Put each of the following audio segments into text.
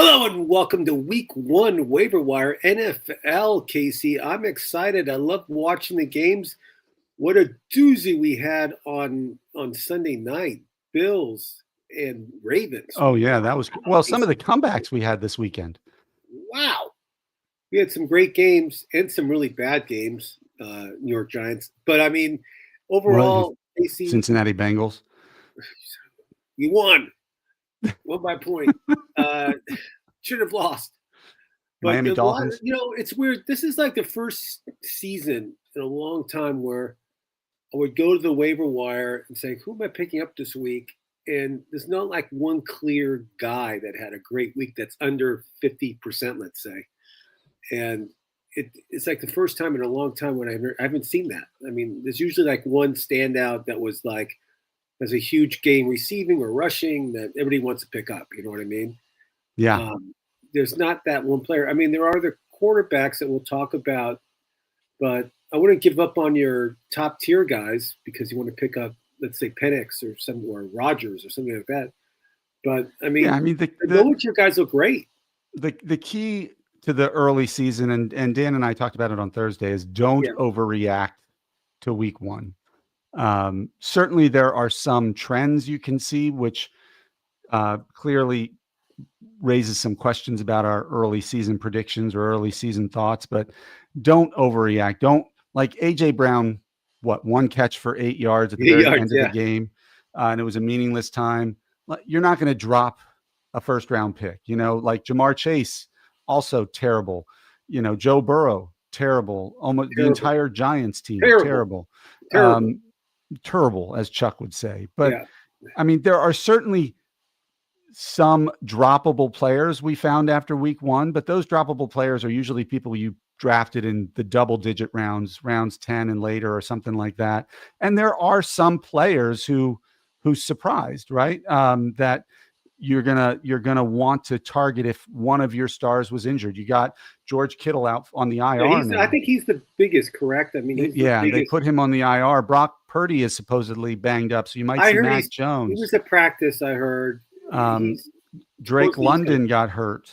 Hello and welcome to Week 1 Waiver Wire NFL, Casey. I'm excited. I love watching the games. What a doozy we had on Sunday night. Bills and Ravens. Oh, yeah, that was – well, some of the comebacks we had this weekend. Wow. We had some great games and some really bad games, New York Giants. But, I mean, overall, Casey, Cincinnati Bengals. You won. Won by point. Should have lost. But Miami Dolphins. It's weird. This is like the first season in a long time where I would go to the waiver wire and say, who am I picking up this week? And there's not like one clear guy that had a great week that's under 50%, let's say. And it's like the first time in a long time when I haven't seen that. I mean, there's usually like one standout that was like, has a huge game receiving or rushing that everybody wants to pick up. You know what I mean? Yeah. There's not that one player. I mean, there are the quarterbacks that we'll talk about, but I wouldn't give up on your top tier guys because you want to pick up, let's say, Penix or Rodgers or something like that. But I mean, your guys look great. The key to the early season, and Dan and I talked about it on Thursday, is don't overreact to week one. Certainly there are some trends you can see, which clearly raises some questions about our early season predictions or early season thoughts, but don't overreact. Don't, like AJ Brown, one catch for 8 yards at the very end of the game. And it was a meaningless time. You're not going to drop a first round pick, like Jamar Chase, also terrible. Joe Burrow, terrible. Almost the entire Giants team, terrible. Terrible, as Chuck would say. But I mean, there are certainly some droppable players we found after week one, but those droppable players are usually people you drafted in the double-digit rounds 10 and later or something like that. And there are some players who surprised, right? That you're gonna want to target if one of your stars was injured. You got George Kittle out on the IR now. I think he's the biggest, correct? I mean, they put him on the IR. Brock Purdy is supposedly banged up, so you might see Mac Jones. He was at practice, I heard. Drake London got hurt.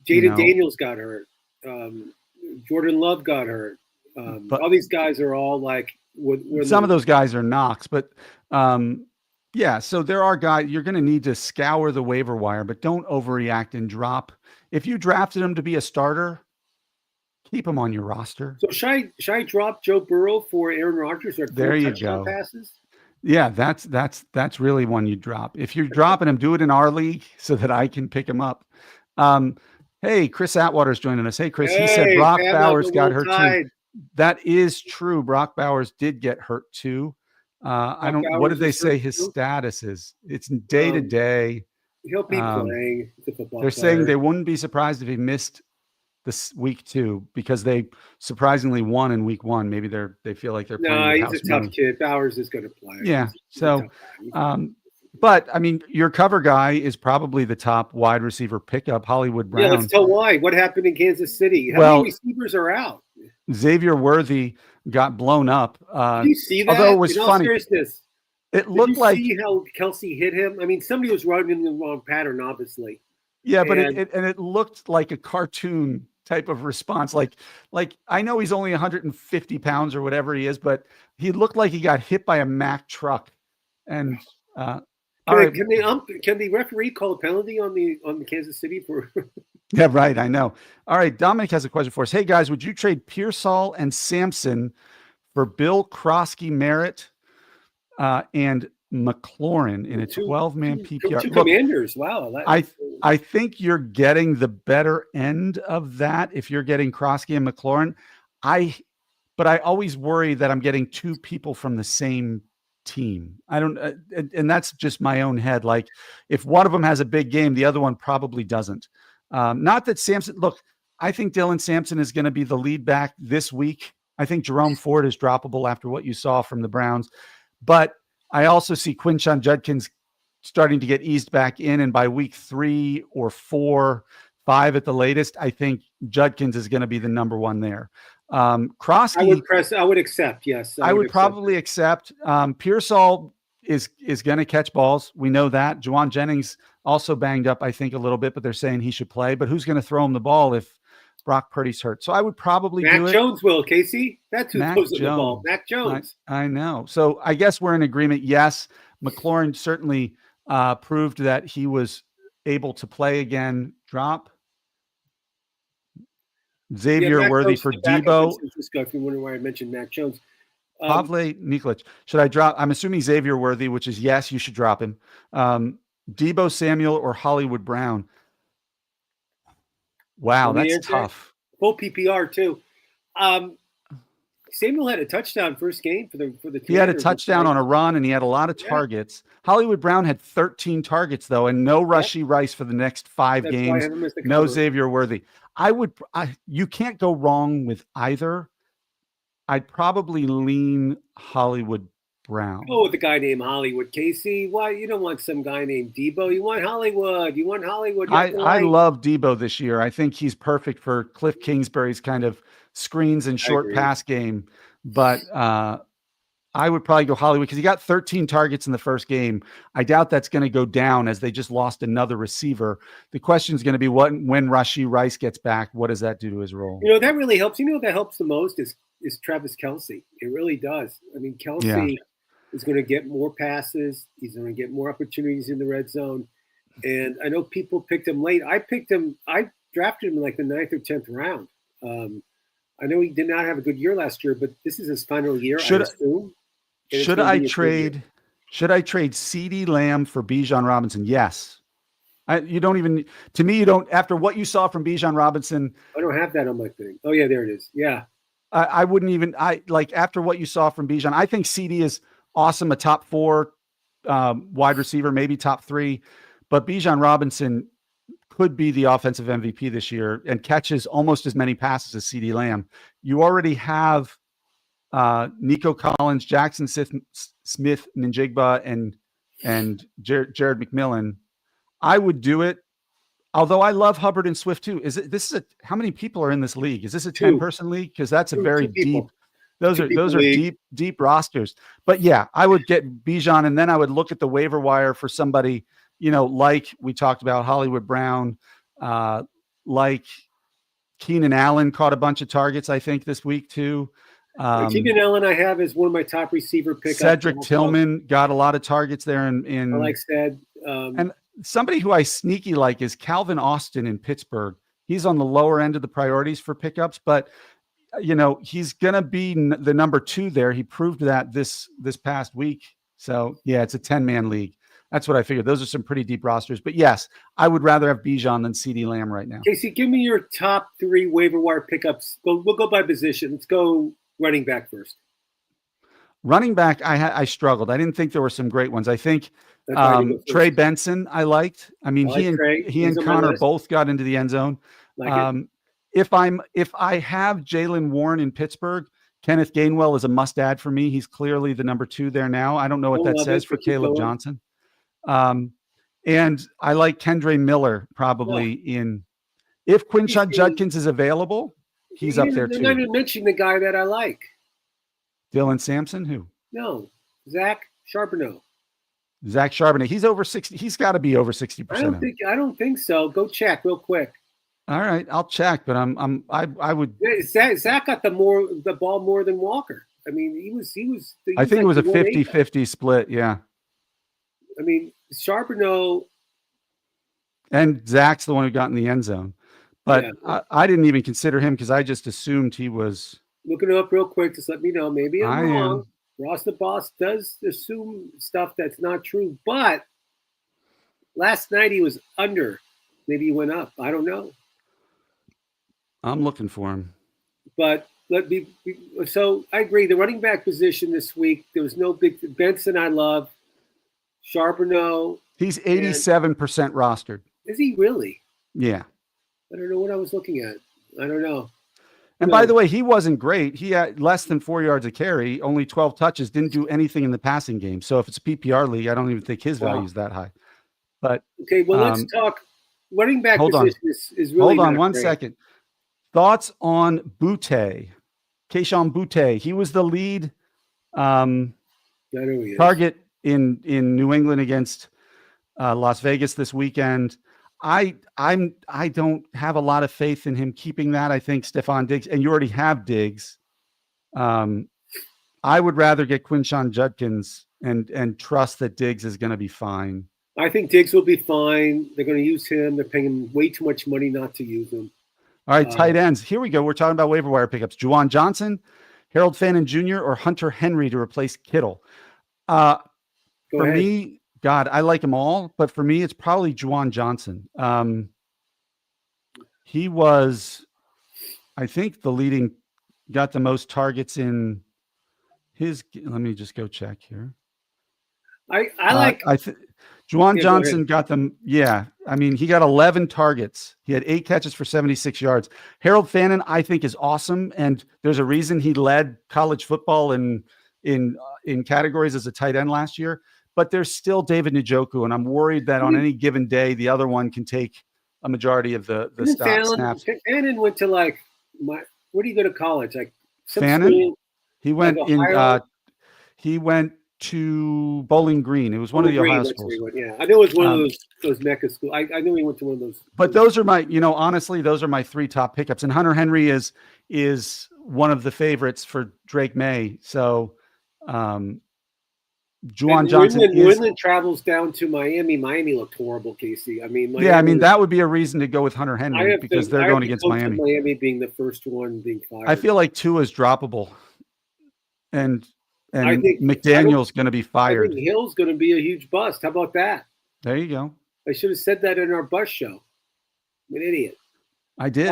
Jaden Daniels got hurt. Jordan Love got hurt. But all these guys are all like some of those guys are knocks, but so there are guys you're going to need to scour the waiver wire, but don't overreact and drop. If you drafted him to be a starter, keep him on your roster. So should I drop Joe Burrow for Aaron Rodgers? Or there you go. Passes? Yeah, that's really one you drop. If you're dropping him, do it in our league so that I can pick him up. Hey, Chris Atwater's joining us. Hey, Chris. He said Brock Bowers got hurt too. That is true. Brock Bowers did get hurt too. What did they say his status is? It's day to day. He'll be playing. They're saying they wouldn't be surprised if he missed this week 2 because they surprisingly won in week 1. Maybe they feel like they're playing. No, he's a tough kid. Bowers is going to play. Yeah. So, but I mean, your cover guy is probably the top wide receiver pickup, Hollywood Brown. Yeah, let's tell why. What happened in Kansas City? How many receivers are out? Xavier Worthy got blown up. Did you see that? Although it was funny. Seriousness, it looked like see how Kelsey hit him. I mean, somebody was running in the wrong pattern, obviously. Yeah, but it looked like a cartoon type of response. Like I know he's only 150 pounds or whatever he is, but he looked like he got hit by a Mack truck. And can the referee call a penalty on the Kansas City for? Yeah, right. I know. All right, Dominic has a question for us. Hey guys, would you trade Pearsall and Sampson for Bill Krosky, Merritt, and McLaurin in a 12-man PPR? Two Commanders. Wow. I think you're getting the better end of that if you're getting Krosky and McLaurin. But I always worry that I'm getting two people from the same team. I don't, and that's just my own head. Like if one of them has a big game, the other one probably doesn't. Not that Sampson, look, I think Dylan Sampson is going to be the lead back this week. I think Jerome Ford is droppable after what you saw from the Browns, but I also see Quinshon Judkins starting to get eased back in. And by week 3 or 4, 5 at the latest, I think Judkins is going to be the number one there. Krosky, I would accept. Yes. I would probably accept. Pearsall is going to catch balls. We know that. Juwan Jennings also banged up, I think, a little bit, but they're saying he should play. But who's going to throw him the ball if Brock Purdy's hurt? So I would probably do it. Mac Jones will, Casey. That's who throws the ball. Mac Jones. I know. So I guess we're in agreement. Yes, McLaurin certainly proved that he was able to play again. Drop. Xavier Worthy for Debo. If you wonder why I mentioned Mac Jones. Pavle Nikolic. Should I drop? I'm assuming Xavier Worthy, which is yes, you should drop him. Debo Samuel or Hollywood Brown. Wow, that's tough. Full PPR too. Samuel had a touchdown first game for the. He had a touchdown on a run, and he had a lot of targets. Hollywood Brown had 13 targets though, and no Rashee Rice for the next 5 games. No Xavier Worthy. You can't go wrong with either. I'd probably lean Hollywood Brown. Go with a guy named Hollywood, Casey. Why you don't want some guy named Debo? You want Hollywood. You want Hollywood. I love Debo this year. I think he's perfect for Cliff Kingsbury's kind of screens and short pass game. But I would probably go Hollywood because he got 13 targets in the first game. I doubt that's going to go down as they just lost another receiver. The question is going to be when Rashee Rice gets back, what does that do to his role? That really helps. What that helps the most is Travis Kelce. It really does. I mean, Kelce is going to get more passes. He's going to get more opportunities in the red zone. And I know people picked him late. I drafted him in like the 9th or 10th round. I know he did not have a good year last year, but this is his final year, I assume. Should I trade CeeDee Lamb for Bijan Robinson? Yes. You don't, after what you saw from Bijan Robinson. I don't have that on my thing. Oh yeah, there it is. Yeah. I wouldn't even, after what you saw from Bijan, I think CD is awesome. A top 4 wide receiver, maybe top 3, but Bijan Robinson could be the offensive MVP this year and catches almost as many passes as CeeDee Lamb. You already have Nico Collins, Jackson Smith, Njigba, and Jared McMillan. I would do it. Although I love Hubbard and Swift too. How many people are in this league? Is this a 10-person league? Because that's a very deep. Those are deep rosters. But yeah, I would get Bijan, and then I would look at the waiver wire for somebody, like we talked about Hollywood Brown, like Keenan Allen caught a bunch of targets, I think, this week too. Keenan Allen I have is one of my top receiver pickups. Cedric Tillman got a lot of targets there in I like said. And somebody who I sneaky like is Calvin Austin in Pittsburgh. He's on the lower end of the priorities for pickups, but he's going to be the number 2 there. He proved that this past week. So yeah, it's a 10-man league. That's what I figured. Those are some pretty deep rosters, but yes, I would rather have Bijan than CeeDee Lamb right now. Casey, give me your top 3 waiver wire pickups. We'll go by position. Let's go running back first. Running back, I struggled. I didn't think there were some great ones. I think Trey Benson I liked. I mean, he and Connor both got into the end zone. If I have Jaylen Warren in Pittsburgh, Kenneth Gainwell is a must add for me. He's clearly the number 2 there now. I don't know what that says for Caleb Johnson. And I like Kendre Miller probably if Quinshon Judkins is available, he's up there too. I didn't mention the guy that I like. Dylan Sampson, who? No, Zach Charbonnet. Zach Charbonnet. He's over 60. He's got to be over 60%. I don't think so. Go check real quick. All right, I'll check, but I would. Yeah, Zach got the ball more than Walker. I mean, he was. I think it was a 50-50 split. Yeah. I mean, Charbonnet. And Zach's the one who got in the end zone, but I didn't even consider him because I just assumed he was. Looking it up real quick, just let me know. Maybe I'm wrong. Ross the Boss does assume stuff that's not true, but last night he was under. Maybe he went up. I don't know. I'm looking for him. But so I agree. The running back position this week, there was no big Benson. I love Charbonnet. He's 87% rostered. Is he really? Yeah. I don't know what I was looking at. I don't know. And by the way, he wasn't great. He had less than 4 yards a carry, only 12 touches, didn't do anything in the passing game. So if it's a PPR league, I don't even think his value is that high. But okay, well, let's talk. Running back position is really. Hold on one second. Thoughts on Boutte, Keyshawn Boutte. He was the lead target in New England against Las Vegas this weekend. I don't have a lot of faith in him keeping that. I think Stephon Diggs, and you already have Diggs. I would rather get Quinshon Judkins and trust that Diggs is going to be fine. I think Diggs will be fine. They're going to use him. They're paying him way too much money not to use him. All right, tight ends. Here we go. We're talking about waiver wire pickups. Juwan Johnson, Harold Fannin Jr., or Hunter Henry to replace Kittle. For me, God, I like them all, but for me, it's probably Juwan Johnson. He was, I think, got the most targets in his. Let me just go check here. Juwan Johnson got them. Yeah. I mean, he got 11 targets. He had 8 catches for 76 yards. Harold Fannin, I think, is awesome. And there's a reason he led college football in categories as a tight end last year. But there's still David Njoku. And I'm worried that on any given day, the other one can take a majority of the snaps. Fannin went to where do you go to college? Like Fannin? He went he went to Bowling Green. It was one of the Ohio schools. Yeah, I know it was one of those Mecca schools. I knew he went to one of those. But those are my, honestly, those are my 3 top pickups. And Hunter Henry is one of the favorites for Drake May. So, Juwan Johnson. New England travels down to Miami. Miami looked horrible, Casey. I mean, that would be a reason to go with Hunter Henry because they're going against Miami. Miami being the first one being fired. I feel like Tua is droppable, and I think McDaniel's going to be fired. I think Hill's going to be a huge bust. How about that? There you go. I should have said that in our bus show. I'm an idiot. I did.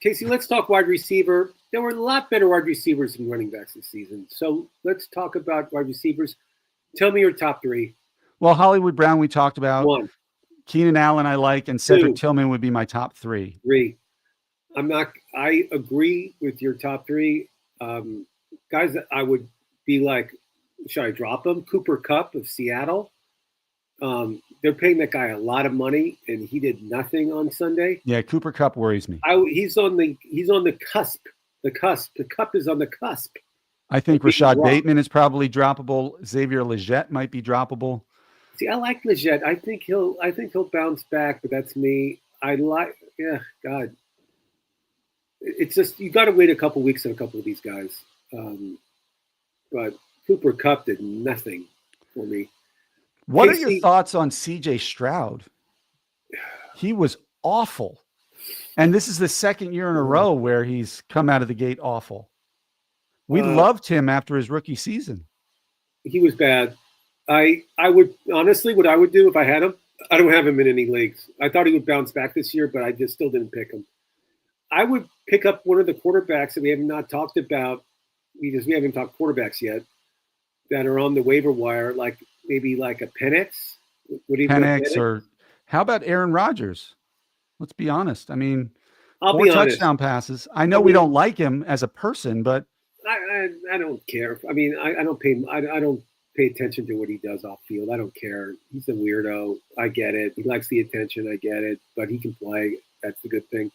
Casey, let's talk wide receiver. There were a lot better wide receivers than running backs this season. So let's talk about wide receivers. Tell me your top 3. Well, Hollywood Brown we talked about. 1. Keenan Allen I like, and Cedric Tillman would be my top 3. 3. I agree with your top 3. Guys that I would be like, should I drop him? Cooper Kupp of Seattle. They're paying that guy a lot of money, and he did nothing on Sunday. Yeah, Cooper Kupp worries me. He's on the cusp. The cusp. The cup is on the cusp. I think Rashad Bateman is probably droppable. Xavier Legette might be droppable. See, I like Legette. I think he'll bounce back, but that's me. God. It's just you got to wait a couple weeks on a couple of these guys. But Cooper Kupp did nothing for me. What are your thoughts on CJ Stroud? He was awful. And this is the second year in a row where he's come out of the gate awful. We loved him after his rookie season. He was bad. I would honestly, what I would do if I had him, I don't have him in any leagues. I thought he would bounce back this year, but I just still didn't pick him. I would pick up one of the quarterbacks that we have not talked about because we haven't talked quarterbacks yet that are on the waiver wire, maybe a Penix. Penix, or how about Aaron Rodgers? Let's be honest. I mean, I'll more be honest. Touchdown passes. I know we don't like him as a person, but I don't care. I mean, I don't pay attention to what he does off field. I don't care. He's a weirdo. I get it. He likes the attention. I get it. But he can play. That's the good thing.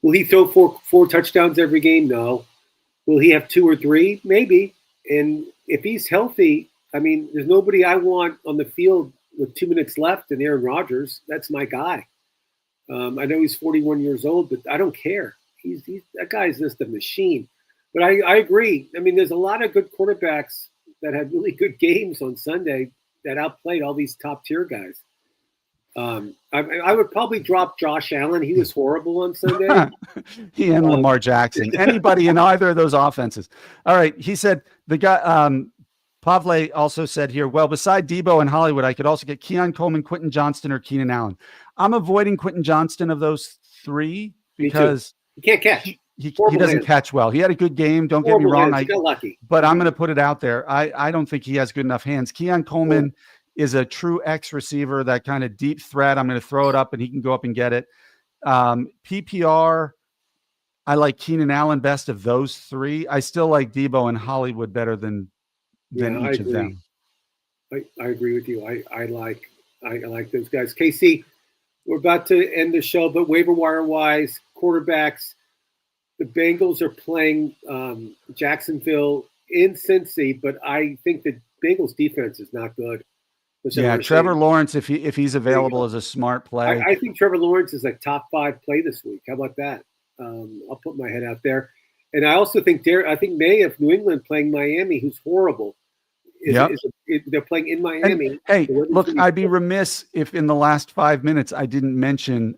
Will he throw four touchdowns every game? No. Will he have 2 or 3? Maybe. And if he's healthy, I mean, there's nobody I want on the field with 2 minutes left than Aaron Rodgers. That's my guy. I know he's 41 years old, but I don't care. That guy's just a machine. But I agree. I mean, there's a lot of good quarterbacks that had really good games on Sunday that outplayed all these top-tier guys. I would probably drop Josh Allen. He was horrible on Sunday. He and Lamar Jackson. Anybody in either of those offenses. All right. He said the guy Pavle also said here, well, beside Debo and Hollywood, I could also get Keon Coleman, Quentin Johnston, or Keenan Allen. I'm avoiding Quentin Johnston of those 3 because he can't catch. He doesn't catch well. He had a good game. Don't get me wrong. He got lucky. But I'm going to put it out there. I don't think he has good enough hands. Keon Coleman is a true X receiver, that kind of deep threat. I'm going to throw it up and he can go up and get it. PPR, I like Keenan Allen best of those 3. I still like Debo and Hollywood better than each of them. I agree with you. I like those guys. KC, we're about to end the show, but waiver wire wise, quarterbacks, the Bengals are playing Jacksonville in Cincy, but I think that Bengals defense is not good. Yeah, Trevor Lawrence, if he's available, is a smart play. I think Trevor Lawrence is a top 5 play this week. How about that? I'll put my head out there. And I also think May of New England playing Miami, who's horrible. They're playing in Miami. And, hey, look, I'd be remiss if in the last 5 minutes I didn't mention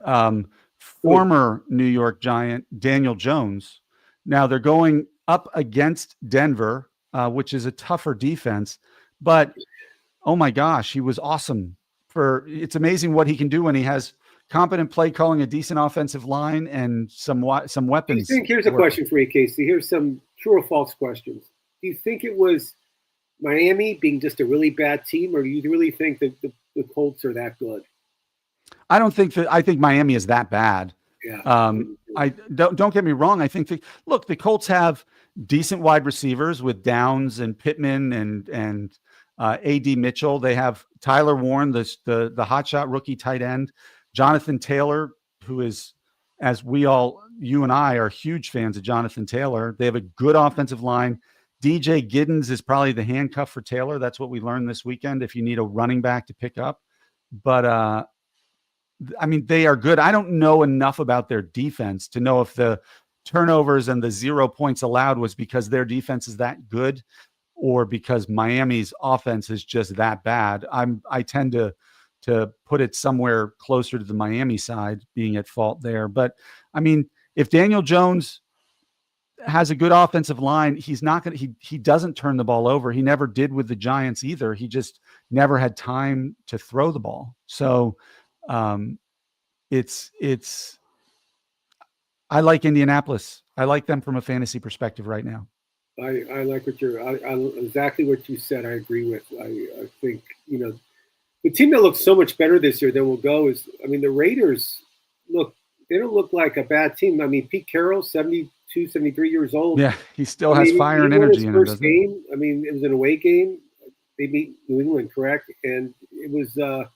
former New York Giant Daniel Jones. Now they're going up against Denver, which is a tougher defense, but oh my gosh, he was awesome. It's amazing what he can do when he has competent play calling, a decent offensive line, and some weapons. Here's a question for you, Casey. Here's some true or false questions. Do you think it was Miami being just a really bad team, or do you really think that the Colts are that good? I think Miami is that bad. Yeah. I don't get me wrong. I think the Colts have decent wide receivers with Downs and Pittman and A.D. Mitchell. They have Tyler Warren, the hotshot rookie tight end, Jonathan Taylor, who is, as you and I are huge fans of Jonathan Taylor. They have a good offensive line. DJ Giddens is probably the handcuff for Taylor. That's what we learned this weekend, if you need a running back to pick up. But, I mean, they are good. I don't know enough about their defense to know if the turnovers and the 0 points allowed was because their defense is that good or because Miami's offense is just that bad. I tend to put it somewhere closer to the Miami side being at fault there. But, I mean, if Daniel Jones has a good offensive line, he's not going to, he doesn't turn the ball over. He never did with the Giants either. He just never had time to throw the ball. So it's I like Indianapolis. I like them from a fantasy perspective right now. I like exactly what you said. I agree with. I think, the team that looks so much better this year than will go is, the Raiders they don't look like a bad team. Pete Carroll, 72, 73 years old. Yeah, he still has fire and energy in him. First game, it was an away game. They beat New England, correct? And it was, for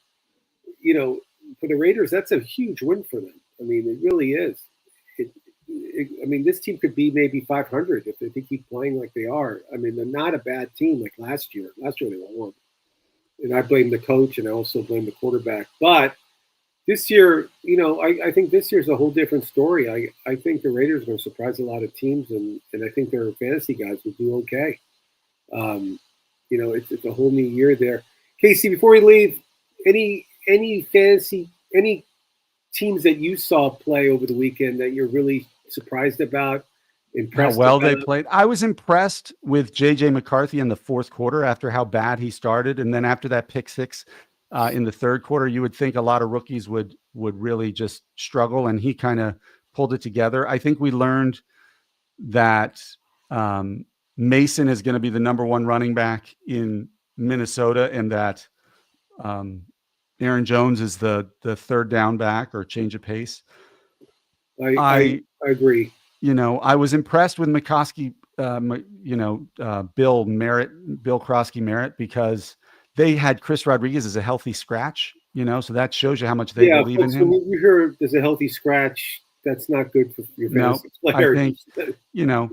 the Raiders, that's a huge win for them. It really is. This team could be maybe 500 if they keep playing like they are. They're not a bad team like last year. Last year they won. And I blame the coach, and I also blame the quarterback. But this year, I think this year's a whole different story. I think the Raiders are going to surprise a lot of teams, and I think their fantasy guys will do okay. It's a whole new year there. Casey, before we leave, any teams that you saw play over the weekend that you're really surprised about? How well they played. I was impressed with J.J. McCarthy in the fourth quarter after how bad he started. And then after that pick six in the third quarter, you would think a lot of rookies would really just struggle. And he kind of pulled it together. I think we learned that Mason is going to be the number one running back in Minnesota, and that Aaron Jones is the third down back or change of pace. I agree. I was impressed with McCoskey, Bill Krosky Merritt, because they had Chris Rodriguez as a healthy scratch, so that shows you how much they believe in him. When you hear there's a healthy scratch, that's not good for your fantasy players. I think,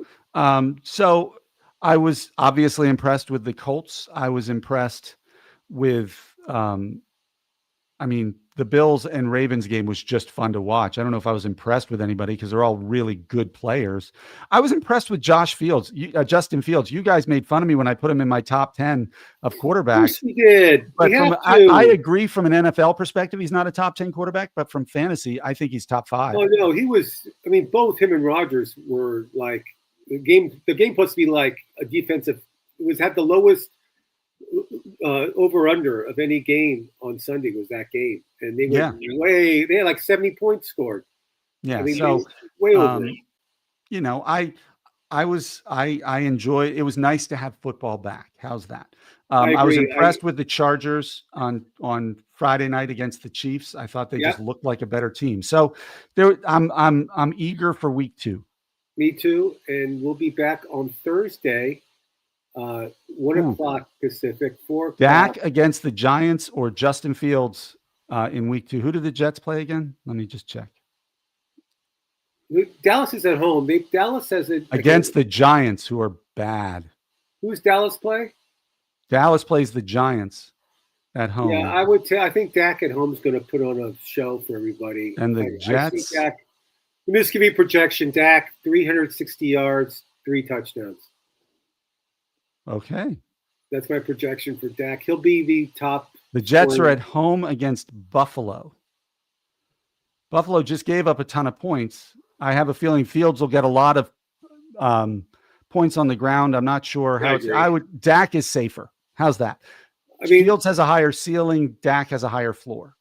so I was obviously impressed with the Colts. I was impressed with, the Bills and Ravens game was just fun to watch. I don't know if I was impressed with anybody because they're all really good players. I was impressed with Justin Fields. You guys made fun of me when I put him in my top 10 of quarterbacks. Of course we did. But I agree from an NFL perspective, he's not a top 10 quarterback, but from fantasy, I think he's top 5. Oh, no, he was. Both him and Rodgers were like the game supposed to be like a defensive. It had the lowest over under of any way on Sunday was that game, and they went they had like 70 points scored. Yeah, so way over. I enjoyed. It was nice to have football back. How's that? I was impressed with the Chargers on Friday night against the Chiefs. I thought they just looked like a better team. So I'm eager for week 2. Me too, and we'll be back on Thursday. 1 o'clock Pacific, 4 o'clock. Dak against the Giants or Justin Fields in week 2. Who do the Jets play again? Let me just check. Dallas is at home. Dallas has it against the Giants, who are bad. Who's Dallas play? Dallas plays the Giants at home. Yeah, I would say I think Dak at home is going to put on a show for everybody. And the I see Jets. Dak. Let me just give you a projection. Dak, 360 yards, 3 touchdowns. Okay. That's my projection for Dak. He'll be the top. The Jets are at home against Buffalo. Buffalo just gave up a ton of points. I have a feeling Fields will get a lot of points on the ground. I'm not sure how Dak is safer. How's that? I mean, Fields has a higher ceiling. Dak has a higher floor.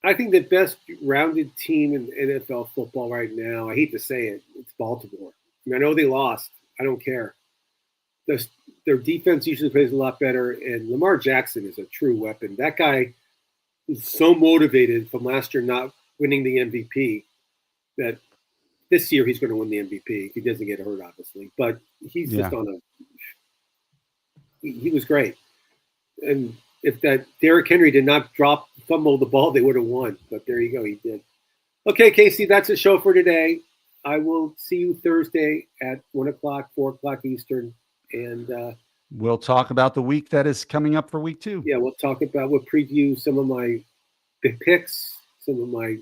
I think the best rounded team in NFL football right now, I hate to say it, it's Baltimore. I know they lost. I don't care. Their defense usually plays a lot better, and Lamar Jackson is a true weapon. That guy is so motivated from last year not winning the MVP that this year he's going to win the MVP if he doesn't get hurt, obviously. But he's just on he was great. And if that Derrick Henry did not fumble the ball, they would have won. But there you go, he did. Okay, Casey, that's the show for today. I will see you Thursday at 1 o'clock, 4 o'clock Eastern. And we'll talk about the week that is coming up for week 2. Yeah, we'll preview some of my picks, some of my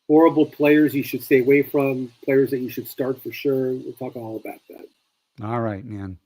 horrible players you should stay away from, players that you should start for sure. We'll talk all about that. All right, man.